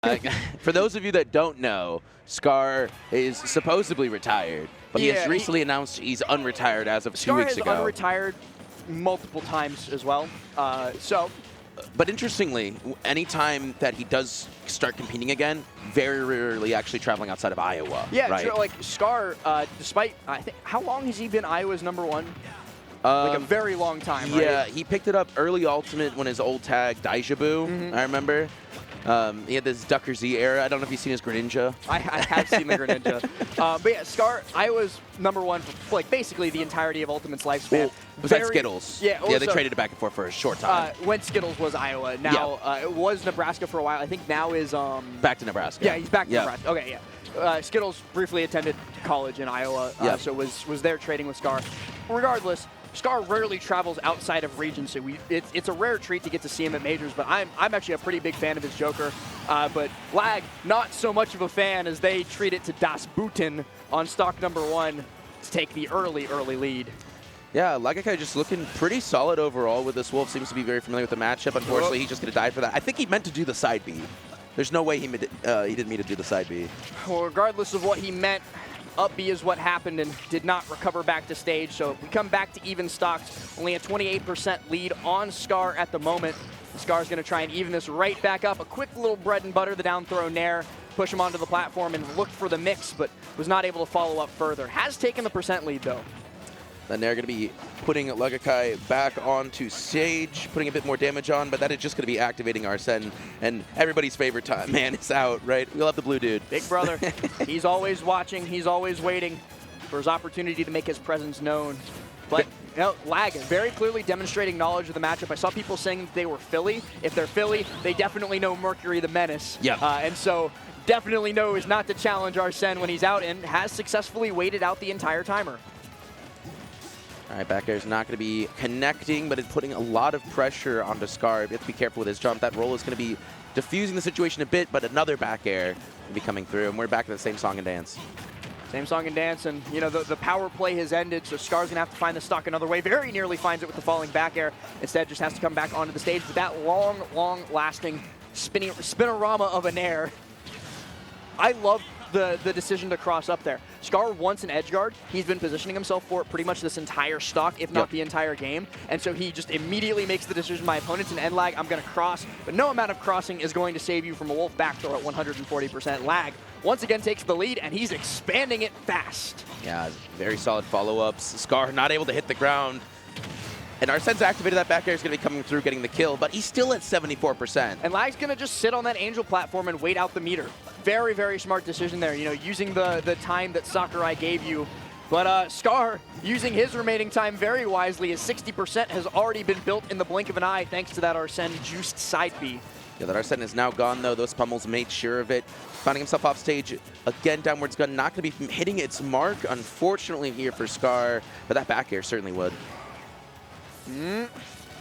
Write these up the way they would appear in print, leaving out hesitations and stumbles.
For those of you that don't know, Skar is supposedly retired, but he has recently announced he's unretired as of 2 weeks ago. Skar has unretired multiple times as well. But interestingly, anytime that he does start competing again, very rarely actually traveling outside of Iowa. Yeah, right? True, like Skar, despite, I think, how long has he been Iowa's #1? Like a very long time, right? Yeah, he picked it up early Ultimate when his old tag, Daijabu, I remember. He had this Ducker Z era. I don't know if you've seen his Greninja. I have seen the Greninja. But yeah, Skar, Iowa's #1 for like basically the entirety of Ultimate's lifespan. Well, was that Skittles? Yeah, yeah, they traded it back and forth for a short time. When Skittles was Iowa. Now, it was Nebraska for a while. I think now is... back to Nebraska. Yeah, he's back to Nebraska. Okay, yeah. Skittles briefly attended college in Iowa, so was there trading with Skar. Regardless, Skar rarely travels outside of region, so it's a rare treat to get to see him at majors, but I'm actually a pretty big fan of his Joker. But Lag, not so much of a fan as they treat it to Das Buten on stock #1 to take the early lead. Yeah, Lagiakai just looking pretty solid overall with this Wolf. Seems to be very familiar with the matchup. Unfortunately, he's just going to die for that. I think he meant to do the side B. There's no way he didn't mean to do the side B. Well, regardless of what he meant, up B is what happened and did not recover back to stage. So we come back to even stocks, only a 28% lead on Skar at the moment. Skar's going to try and even this right back up. A quick little bread and butter, the down throw nair, push him onto the platform and looked for the mix, but was not able to follow up further. Has taken the percent lead though. Then they're going to be putting Lagiakai back onto stage, putting a bit more damage on, but that is just going to be activating Arsene, and everybody's favorite time, man, is out, right? We'll have the blue dude. Big brother. He's always watching. He's always waiting for his opportunity to make his presence known. But you know, Lag very clearly demonstrating knowledge of the matchup. I saw people saying that they were Philly. If they're Philly, they definitely know Mercury the Menace. Yeah. And so definitely knows not to challenge Arsene when he's out and has successfully waited out the entire timer. All right, back air is not going to be connecting, but it's putting a lot of pressure onto Skar. You have to be careful with his jump. That roll is going to be diffusing the situation a bit, but another back air will be coming through, and we're back to the same song and dance. Same song and dance, and you know the power play has ended, so Skar's going to have to find the stock another way. Very nearly finds it with the falling back air. Instead, just has to come back onto the stage with that long-lasting spinorama of an air. I love the decision to cross up there. Skar wants an edge guard. He's been positioning himself for it pretty much this entire stock, if not the entire game. And so he just immediately makes the decision, my opponent's an end lag, I'm going to cross. But no amount of crossing is going to save you from a Wolf back throw at 140%. Lag once again takes the lead, and he's expanding it fast. Yeah, very solid follow-ups. Skar not able to hit the ground. And Arsene's activated that back air is going to be coming through, getting the kill, but he's still at 74%. And Lag's going to just sit on that Angel platform and wait out the meter. Very, very smart decision there, you know, using the time that Sakurai gave you. But Skar, using his remaining time very wisely, as 60% has already been built in the blink of an eye thanks to that Arsene-juiced side B. Yeah, that Arsene is now gone, though. Those pummels made sure of it. Finding himself off stage. Again, downwards gun not going to be hitting its mark, unfortunately, here for Skar. But that back air certainly would.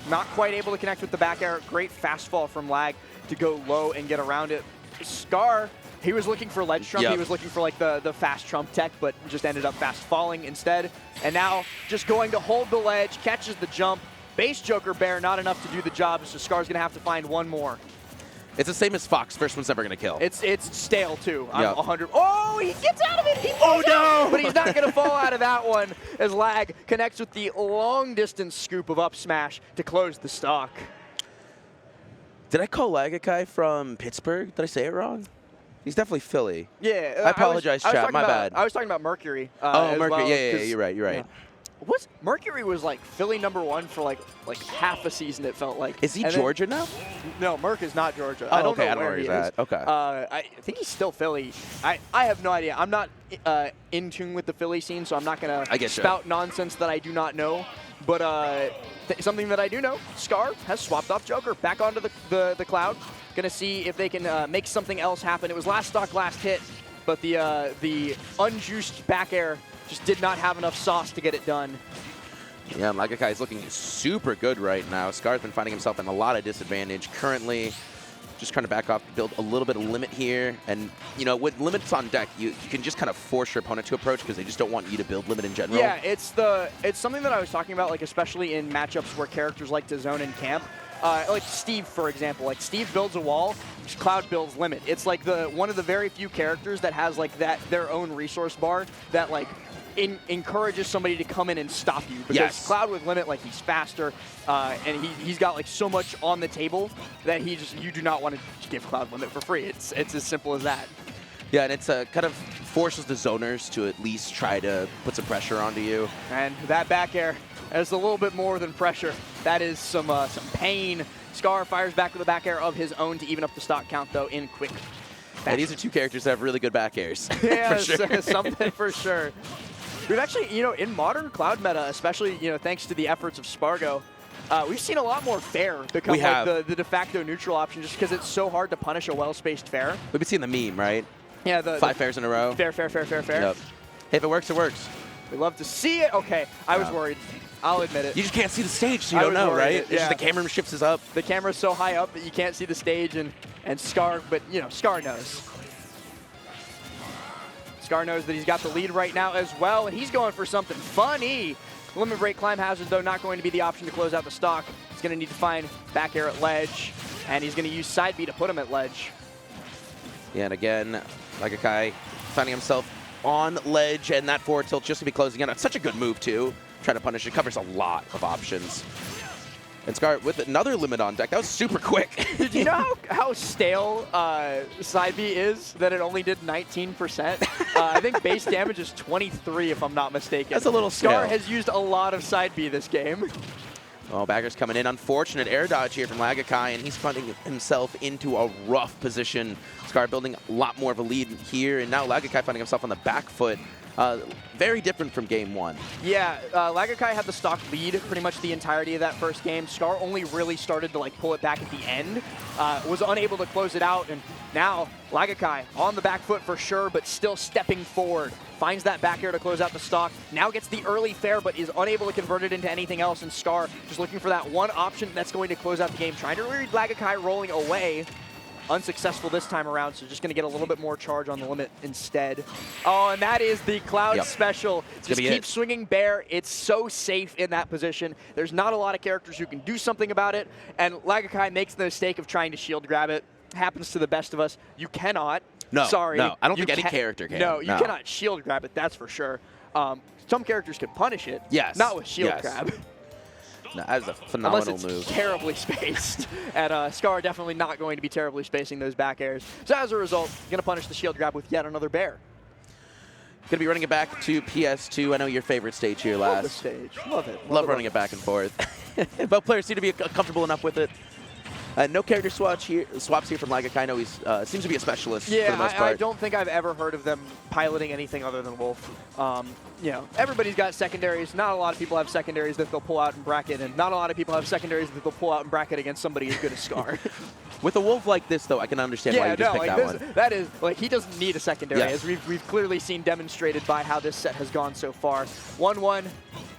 Not quite able to connect with the back air. Great fast fall from Lag to go low and get around it. Skar, he was looking for ledge trump. He was looking for like the fast trump tech, but just ended up fast falling instead. And now just going to hold the ledge, catches the jump. Base Joker Bear, not enough to do the job, so Skar's going to have to find one more. It's the same as Fox. First one's never going to kill. It's stale, too. I'm 100. Oh, he gets out of it. He falls no! out, but he's not going to fall out of that one as Lag connects with the long-distance scoop of up smash to close the stock. Did I call Lagiakai from Pittsburgh? Did I say it wrong? He's definitely Philly. Yeah. I apologize, chat. My bad. I was talking about Mercury. Oh, Mercury. Well, yeah, you're right. You're right. Yeah. Mercury was like Philly #1 for like half a season, it felt like. Is he Georgia now? No, Merc is not Georgia. Oh, I don't know where he he's is. at. Okay. I think he's still Philly. I have no idea. I'm not in tune with the Philly scene, so I'm not going to spout nonsense that I do not know. But something that I do know, Skar has swapped off Joker back onto the cloud. Going to see if they can make something else happen. It was last stock, last hit, but the unjuiced back air just did not have enough sauce to get it done. Yeah, Lagiakai is looking super good right now. Skar's been finding himself in a lot of disadvantage currently. Just trying to back off, build a little bit of limit here. And, you know, with limits on deck, you can just kind of force your opponent to approach because they just don't want you to build limit in general. Yeah, it's something that I was talking about, like especially in matchups where characters like to zone and camp. like Steve, for example. Like Steve builds a wall, Cloud builds limit. It's like one of the very few characters that has like their own resource bar that like encourages somebody to come in and stop you. Because Cloud with limit, like he's faster, and he's got like so much on the table that you do not want to give Cloud limit for free. It's as simple as that. Yeah, and it's kind of forces the zoners to at least try to put some pressure onto you. And that back air is a little bit more than pressure. That is some pain. Skar fires back with a back air of his own to even up the stock count, though, in quick fashion. Yeah, these are two characters that have really good back airs. Yeah, for sure. Something for sure. We've actually, in modern Cloud meta, especially, thanks to the efforts of Spargo, we've seen a lot more fair become like the de facto neutral option just because it's so hard to punish a well-spaced fair. We've been seeing the meme, right? Yeah, 5 fairs in a row. Fair. Yep. Hey, if it works, it works. We love to see it. Okay, I was worried. I'll admit it. You just can't see the stage, so you don't know, right? It's just the camera shifts up. The camera's so high up that you can't see the stage, and Skar, but Skar knows. Skar knows that he's got the lead right now as well, and he's going for something funny. Limit break climb hazard, though, not going to be the option to close out the stock. He's going to need to find back air at ledge, and he's going to use side B to put him at ledge. Yeah, and again, Lagiakai finding himself on ledge, and that forward tilt just to be closing in. It's such a good move, too. Trying to punish it. Covers a lot of options. And Skar with another limit on deck. That was super quick. Did you know how stale side B is, that it only did 19%? I think base damage is 23, if I'm not mistaken. That's a little stale. Skar has used a lot of side B this game. Oh, bagger's coming in. Unfortunate air dodge here from Lagiakai, and he's finding himself into a rough position. Skar building a lot more of a lead here, and now Lagiakai finding himself on the back foot. Very different from game one. Yeah, Lagiakai had the stock lead pretty much the entirety of that first game. Skar only really started to pull it back at the end, was unable to close it out, and now Lagiakai on the back foot for sure, but still stepping forward. Finds that back air to close out the stock. Now gets the early fair, but is unable to convert it into anything else, and Skar just looking for that one option that's going to close out the game. Trying to read Lagiakai rolling away. Unsuccessful this time around, so just going to get a little bit more charge on the limit instead. Oh, and that is the Cloud special. Just keep swinging bear. It's so safe in that position. There's not a lot of characters who can do something about it, and Lagiakai makes the mistake of trying to shield grab it. Happens to the best of us. You cannot. No, sorry. No, I don't think any character can. No, you cannot shield grab it, that's for sure. Some characters can punish it. Yes. Not with shield grab. No, that is a phenomenal Unless it's move. Terribly spaced. And Skar definitely not going to be terribly spacing those back airs. So as a result, going to punish the shield grab with yet another bear. Going to be running it back to PS2. I know your favorite stage here, Last. Love the stage. Love it. Love running it back and forth. Both players seem to be comfortable enough with it. No character swaps here from Lagiakai. I know he seems to be a specialist for the most part. I don't think I've ever heard of them piloting anything other than Wolf. Everybody's got secondaries. Not a lot of people have secondaries that they'll pull out and bracket, and not a lot of people have secondaries that they'll pull out and bracket against somebody as good as Skar. With a Wolf like this, though, I can understand why you just picked that one. That is, he doesn't need a secondary, as we've clearly seen demonstrated by how this set has gone so far. 1-1.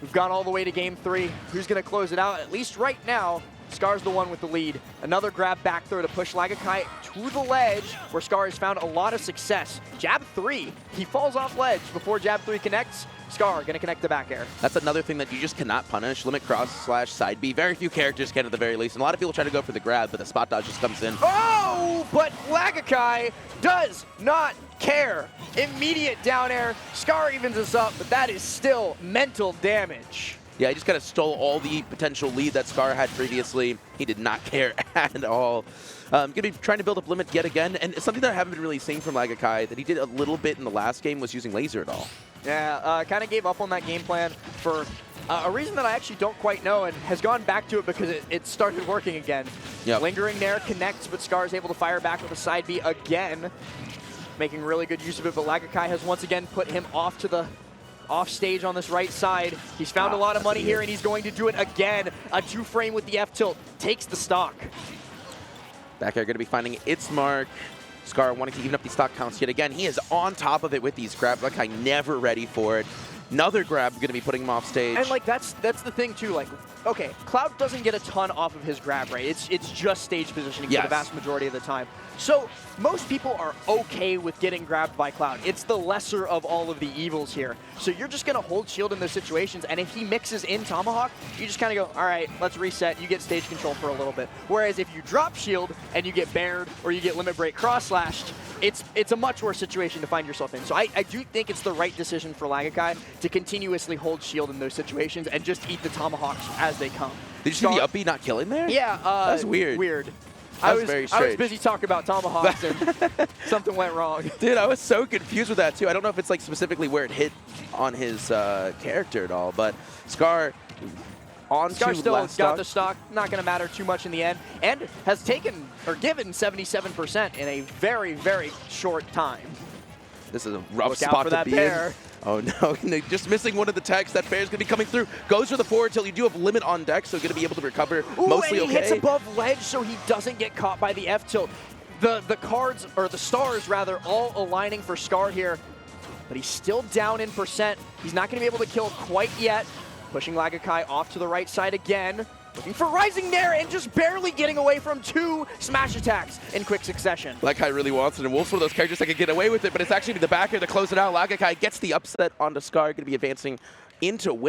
We've gone all the way to game 3. Who's going to close it out? At least right now, Skar's the one with the lead. Another grab back throw to push Lagiakai to the ledge, where Skar has found a lot of success. Jab 3, he falls off ledge before jab 3 connects. Skar gonna connect the back air. That's another thing that you just cannot punish. Limit cross / side B. Very few characters can at the very least. And a lot of people try to go for the grab, but the spot dodge just comes in. Oh, but Lagiakai does not care. Immediate down air. Skar evens us up, but that is still mental damage. Yeah, he just kind of stole all the potential lead that Skar had previously. He did not care at all. Going to be trying to build up limit yet again. And something that I haven't been really seeing from Lagiakai that he did a little bit in the last game was using laser at all. Yeah, kind of gave up on that game plan for a reason that I actually don't quite know, and has gone back to it because it started working again. Yep. Lingering there, connects, but Skar is able to fire back with a side B again, making really good use of it. But Lagiakai has once again put him off to the off stage on this right side. He's found a lot of money here, and he's going to do it again. A 2-frame with the F tilt takes the stock. Back air going to be finding its mark. Skar wanting to even up these stock counts yet again. He is on top of it with these grabs. Lagiakai never ready for it. Another grab going to be putting him off stage. And that's the thing too. okay, Cloud doesn't get a ton off of his grab, right? It's just stage positioning for the vast majority of the time. So most people are okay with getting grabbed by Cloud. It's the lesser of all of the evils here. So you're just going to hold shield in those situations, and if he mixes in Tomahawk, you just kind of go, all right, let's reset. You get stage control for a little bit. Whereas if you drop shield and you get bared or you get limit break cross-slashed, it's a much worse situation to find yourself in. So I do think it's the right decision for Lagiakai to continuously hold shield in those situations and just eat the Tomahawks as they come. Did you see the up B not killing there? Yeah. That was weird. I was busy talking about Tomahawks and something went wrong. Dude, I was so confused with that too. I don't know if it's like specifically where it hit on his character at all, but Skar on Skar still last got stock. the stock, not going to matter too much in the end, and has taken or given 77% in a very, very short time. This is a rough Look spot out for to that be pair. in. Oh no, just missing one of the techs. That bear's going to be coming through. Goes for the forward till you do have limit on deck, so going to be able to recover mostly and he okay. hits above ledge so he doesn't get caught by the F-tilt. The cards, or the stars rather, all aligning for Skar here, but he's still down in percent. He's not going to be able to kill quite yet. Pushing Lagiakai off to the right side again. Looking for Rising there and just barely getting away from 2 smash attacks in quick succession. Lagiakai really wants it, and Wolf's one of those characters that can get away with it, but it's actually the backer to close it out. Lagiakai gets the upset onto Skar, going to be advancing into winner.